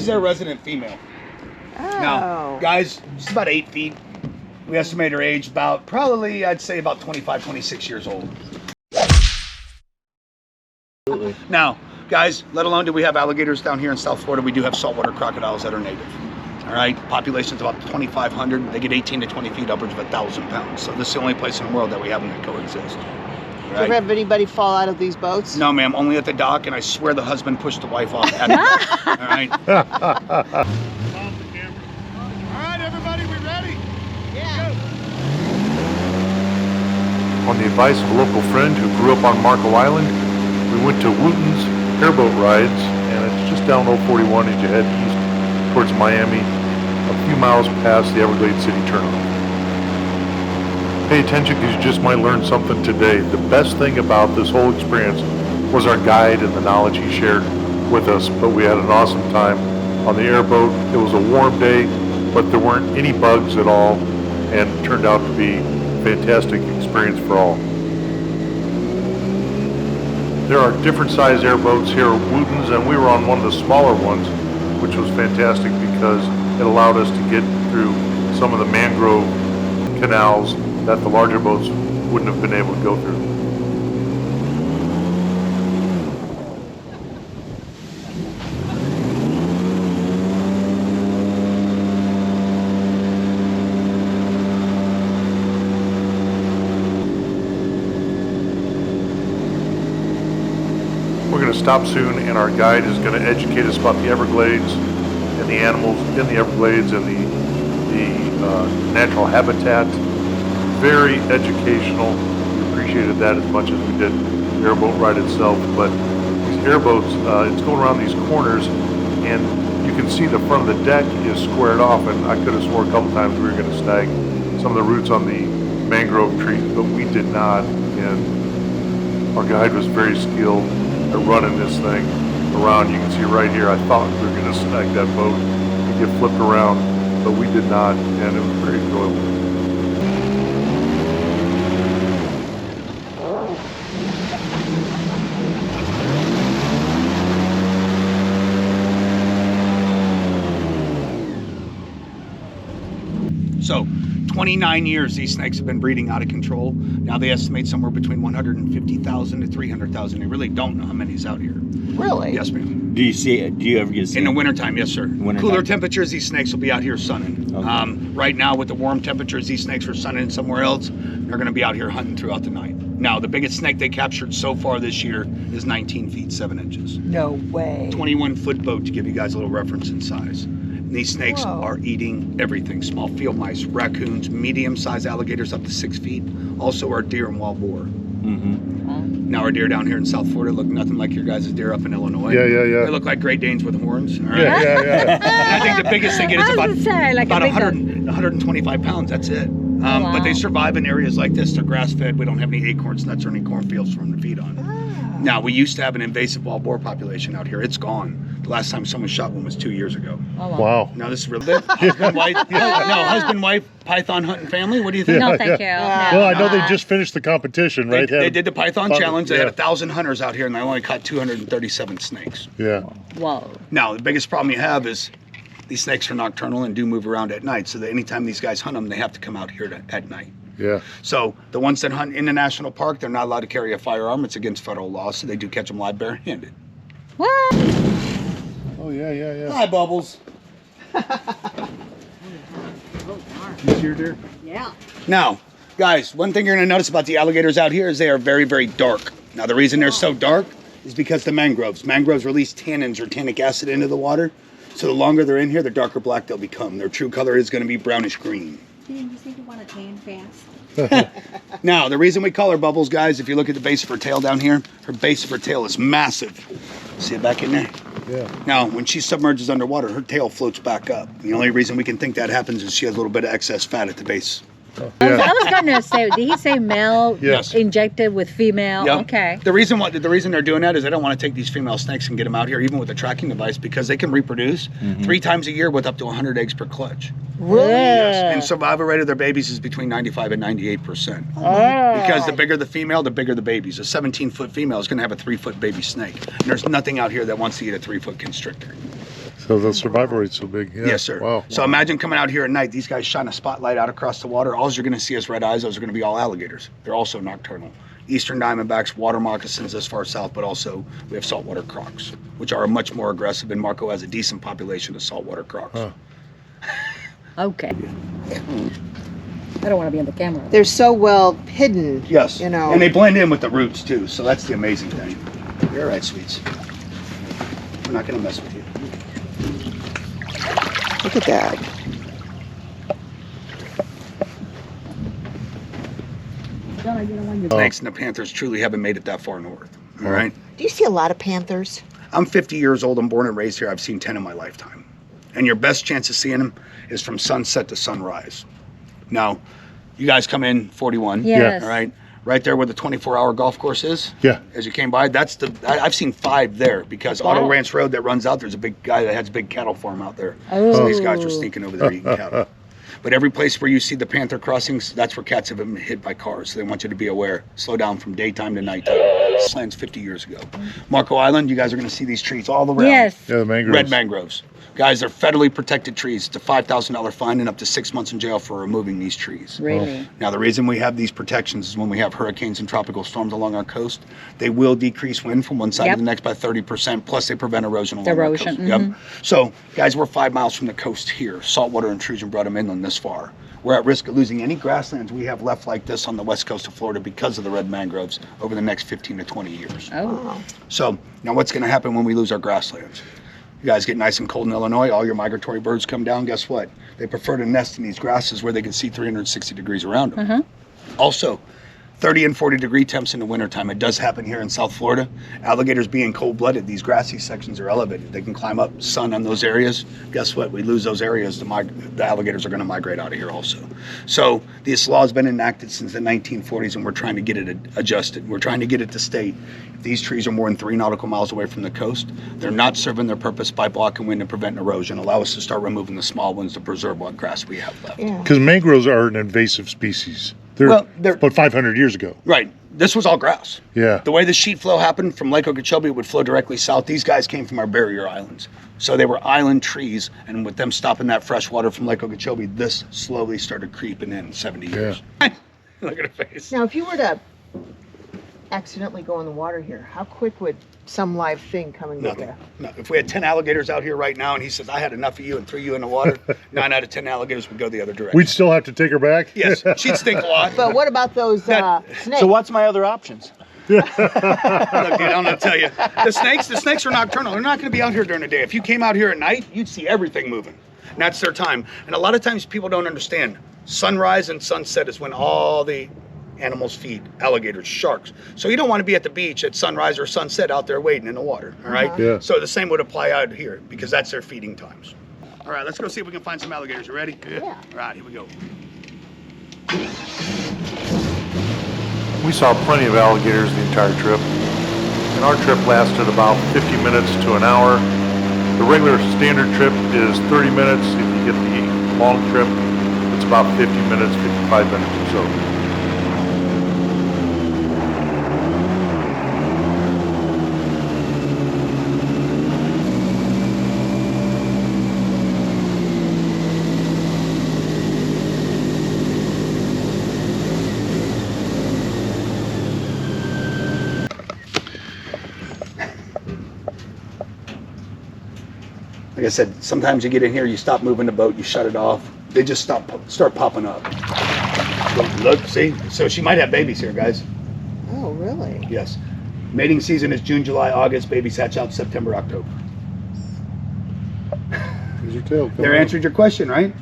is our resident female. Oh. Now, guys, she's about 8 feet. We estimate her age about, probably, I'd say about 25, 26 years old. Absolutely. Now, guys, let alone do we have alligators down here in South Florida, we do have saltwater crocodiles that are native. All right, population's about 2,500. They get 18 to 20 feet, upwards of 1,000 pounds. So this is the only place in the world that we have them that coexist. Do you ever have anybody fall out of these boats? No, ma'am, only at the dock, and I swear the husband pushed the wife off at the dock. All right. All right, everybody, we ready? Yeah. On the advice of a local friend who grew up on Marco Island, we went to Wooten's Airboat rides, and it's just down 041 as you head east towards Miami, a few miles past the Everglades City turnoff. Pay attention because you just might learn something today. The best thing about this whole experience was our guide and the knowledge he shared with us, but we had an awesome time on the airboat. It was a warm day, but there weren't any bugs at all, and it turned out to be a fantastic experience for all. There are different size airboats here at Wooten's, and we were on one of the smaller ones, which was fantastic because it allowed us to get through some of the mangrove canals that the larger boats wouldn't have been able to go through. We're going to stop soon, and our guide is going to educate us about the Everglades and the animals in the Everglades and the natural habitat. Very educational. We appreciated that as much as we did the airboat ride itself. But these airboats, it's going around these corners, and you can see the front of the deck is squared off, and I could have swore a couple times we were going to snag some of the roots on the mangrove trees, but we did not. And our guide was very skilled at running this thing around. You can see right here, I thought we were going to snag that boat and get flipped around, but we did not, and it was very enjoyable. So, 29 years these snakes have been breeding out of control. Now they estimate somewhere between 150,000 to 300,000. They really don't know how many's out here. Really? Yes, ma'am. Do you ever get In the wintertime, yes, sir. Wintertime. Cooler temperatures, these snakes will be out here sunning. Okay. Right now, with the warm temperatures, these snakes are sunning somewhere else. They're going to be out here hunting throughout the night. Now, the biggest snake they captured so far this year is 19 feet 7 inches. No way. 21-foot boat to give you guys a little reference in size. And these snakes are eating everything. Small field mice, raccoons, medium-sized alligators up to 6 feet. Also our deer and wild boar. Mm-hmm. Now our deer down here in South Florida look nothing like your guys' deer up in Illinois. Yeah. They look like Great Danes with horns. All right? Yeah. And I think the biggest they get is about, like about a big 125 pounds. That's it. Wow. But they survive in areas like this. They're grass-fed. We don't have any acorns, nuts, or any cornfields for them to feed on. Now, we used to have an invasive wild boar population out here. It's gone. The last time someone shot one was 2 years ago. Oh, Wow. Now, this is really husband, wife, husband, wife, python hunting family. What do you think? No, thank you. Well, I know they just finished the competition, right? They did the python challenge. They had Yeah. 1,000 hunters out here, and they only caught 237 snakes. Yeah. Whoa. Now, the biggest problem you have is these snakes are nocturnal and do move around at night. So that anytime these guys hunt them, they have to come out here at night. Yeah. So the ones that hunt in the national park, they're not allowed to carry a firearm. It's against federal law, so they do catch them live barehanded. What? Oh, yeah. Hi, Bubbles. You see her, dear? Yeah. Now, guys, one thing you're going to notice about the alligators out here is they are very, very dark. Now, the reason they're so dark is because the mangroves. Mangroves release tannins or tannic acid into the water. So the longer they're in here, the darker black they'll become. Their true color is going to be brownish green. You just need to want to tan fast. Now, the reason we call her Bubbles, guys, if you look at the base of her tail down here, her base of her tail is massive. See it back in there? Yeah. Now, when she submerges underwater, her tail floats back up. The only reason we can think that happens is she has a little bit of excess fat at the base. I was gonna say, did he say male Yes. injected with female? Yep. Okay. The reason they're doing that is they don't want to take these female snakes and get them out here, even with a tracking device, because they can reproduce 3 times a year with up to 100 eggs per clutch. Really? Yes. And survival rate of their babies is between 95 and 98%. Because the bigger the female, the bigger the babies. A 17-foot female is going to have a 3-foot baby snake. And there's nothing out here that wants to eat a 3-foot constrictor. So the survival rate's so big. Yeah. Yes, sir. Wow. So imagine coming out here at night. These guys shine a spotlight out across the water. All you're going to see is red eyes. Those are going to be all alligators. They're also nocturnal. Eastern diamondbacks, water moccasins this far south, but also we have saltwater crocs, which are much more aggressive. And Marco has a decent population of saltwater crocs. Huh. Okay. I don't want to be on the camera. They're so well hidden. Yes. You know. And they blend in with the roots too. So that's the amazing thing. You're all right, sweets. We're not going to mess with you. Look at that. Snakes and the panthers truly haven't made it that far north. All right. Do you see a lot of panthers? I'm 50 years old. I'm born and raised here. I've seen 10 in my lifetime. And your best chance of seeing them is from sunset to sunrise. Now, you guys come in 41. Yes. All right. Right there where the 24-hour golf course is. Yeah. As you came by, I've seen 5 there because Auto Ranch Road that runs out, there's a big guy that has a big cattle farm out there. So these guys are sneaking over there eating cattle. But every place where you see the panther crossings, that's where cats have been hit by cars. So they want you to be aware. Slow down from daytime to nighttime. This land's 50 years ago. Marco Island, you guys are going to see these trees all around. Yes. Yeah, the mangroves. Red mangroves. Guys, they're federally protected trees. It's a $5,000 fine and up to 6 months in jail for removing these trees. Really? Now, the reason we have these protections is when we have hurricanes and tropical storms along our coast, they will decrease wind from one side to the next by 30%, plus they prevent erosion along our coast. Yep. So, guys, we're 5 miles from the coast here. Saltwater intrusion brought them inland this far. We're at risk of losing any grasslands we have left like this on the west coast of Florida because of the red mangroves over the next 15 to 20 years. Oh. So, now what's going to happen when we lose our grasslands? You guys get nice and cold in Illinois, all your migratory birds come down. Guess what? They prefer to nest in these grasses where they can see 360 degrees around them. Also, 30 and 40 degree temps in the wintertime. It does happen here in South Florida. Alligators being cold-blooded, these grassy sections are elevated. They can climb up, sun on those areas. Guess what? We lose those areas, the alligators are going to migrate out of here also. So this law has been enacted since the 1940s, and we're trying to get it adjusted. We're trying to get it to state if these trees are more than 3 nautical miles away from the coast, they're not serving their purpose by blocking wind and preventing erosion. Allow us to start removing the small ones to preserve what grass we have left. Because mangroves are an invasive species. They're about 500 years ago. Right. This was all grass. Yeah. The way the sheet flow happened from Lake Okeechobee, it would flow directly south. These guys came from our barrier islands. So they were island trees, and with them stopping that fresh water from Lake Okeechobee, this slowly started creeping in 70 years. Look at her face. Now, if you were to accidentally go in the water here, how quick would some live thing come and get Nothing. there? No. If we had 10 alligators out here right now, and he says, I had enough of you and threw you in the water, 9 out of 10 alligators would go the other direction. We'd still have to take her back? Yes, she'd stink a lot. But what about those snakes? So what's my other options? Look, dude, I'm gonna tell you, the snakes are nocturnal. They're not gonna be out here during the day. If you came out here at night, you'd see everything moving. And that's their time. And a lot of times people don't understand. Sunrise and sunset is when all the animals feed. Alligators, sharks. So you don't want to be at the beach at sunrise or sunset out there waiting in the water, all right? Yeah. So the same would apply out here because that's their feeding times. All right, let's go see if we can find some alligators. You ready? Yeah. All right, here we go. We saw plenty of alligators the entire trip, and our trip lasted about 50 minutes to an hour. The regular standard trip is 30 minutes. If you get the long trip, it's about 50 minutes, 55 minutes or so. Like I said, sometimes you get in here, you stop moving the boat, you shut it off. They just start popping up. Look, see? So she might have babies here, guys. Oh, really? Yes. Mating season is June, July, August. Babies hatch out September, October. Here's your tail. There answered your question, right?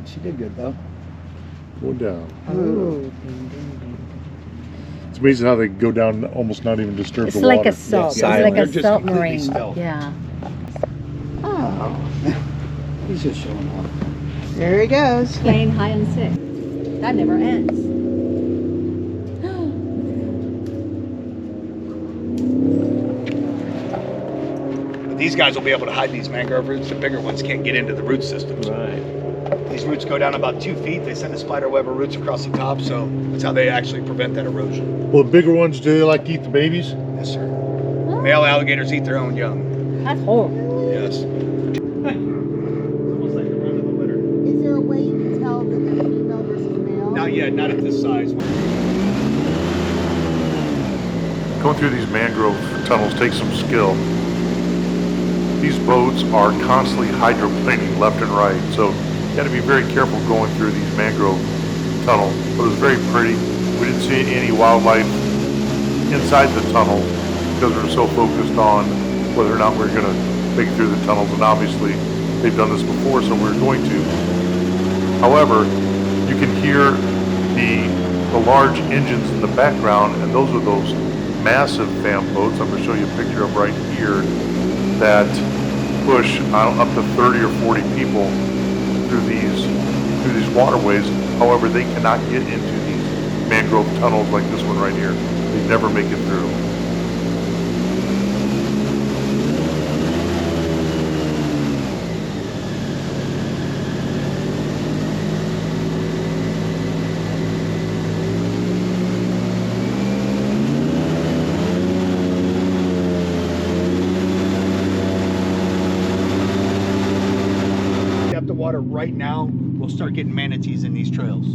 She did good, though. Go down. Ooh. It's amazing how they go down, almost not even disturb It's the water. like a salt. Yes, It's like they're a just completely submarine. stealth. Yeah. Oh. He's just showing off. There he goes. Playing hide and seek. That never ends. But these guys will be able to hide these mangrove roots. The bigger ones can't get into the root systems. Right. These roots go down about 2 feet. They send a spider web of roots across the top, so that's how they actually prevent that erosion. Well, the bigger ones, do they like to eat the babies? Yes, sir. Male alligators eat their own young. That's horrible. Yes. Almost like the run of the litter. Is there a way you can tell that they're female versus male? Not yet, not at this size. Going through these mangrove tunnels takes some skill. These boats are constantly hydroplaning left and right, so you got to be very careful going through these mangrove tunnels. But it was very pretty. We didn't see any wildlife inside the tunnel because we were so focused on whether or not we were going to make it through the tunnels, and obviously they've done this before, so we're going to. However, you can hear the large engines in the background, and those are those massive fan boats. I'm going to show you a picture of right here that push up to 30 or 40 people through these waterways. However, they cannot get into these mangrove tunnels like this one right here. They never make it through. Depth of water right now, we'll start getting manatees in these trails.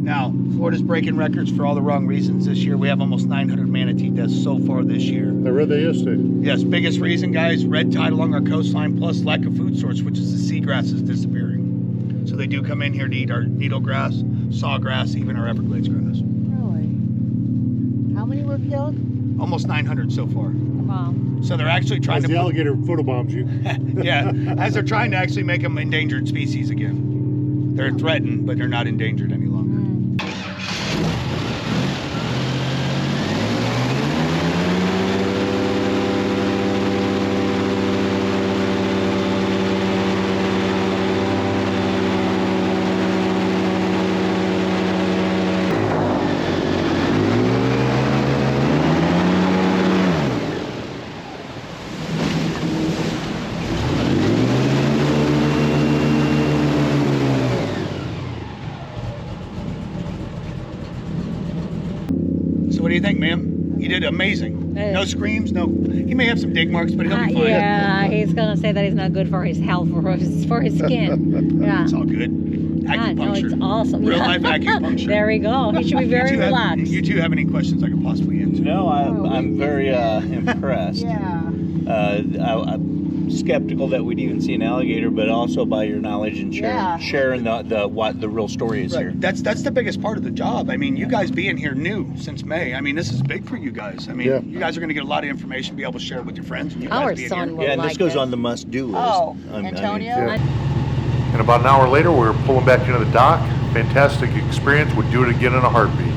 Now, Florida's breaking records for all the wrong reasons this year. We have almost 900 manatee deaths so far this year. I read that yesterday. Yes, biggest reason, guys, red tide along our coastline, plus lack of food source, which is the seagrass is disappearing. So they do come in here to eat our needle grass, sawgrass, even our Everglades grass. Really? How many were killed? Almost 900 so far. Wow. So they're actually trying As to the alligator photobombs you. yeah, as they're trying to actually make them endangered species again. They're threatened, but they're not endangered any longer. So what do you think, ma'am? You did amazing. No screams, no. He may have some dig marks, but he'll be fine. Yeah, he's gonna say that it's not good for his health, for his skin. Yeah. It's all good. Yeah, no, Acupuncture. it's awesome. Real Yeah. life acupuncture. There we go. He should be very relaxed. You two have any questions I could possibly answer? No, I'm very impressed. Yeah. I'm skeptical that we'd even see an alligator, but also by your knowledge and sharing what the real story is Right. here. That's the biggest part of the job. I mean, you guys being here new since May. I mean, this is big for you guys. I mean, you guys are going to get a lot of information, be able to share it with your friends. And you Our guys being son here. will Yeah, and like this goes it. on the must-do list. Oh, I mean, Antonio? And about an hour later, we were pulling back into the dock. Fantastic experience. Would do it again in a heartbeat.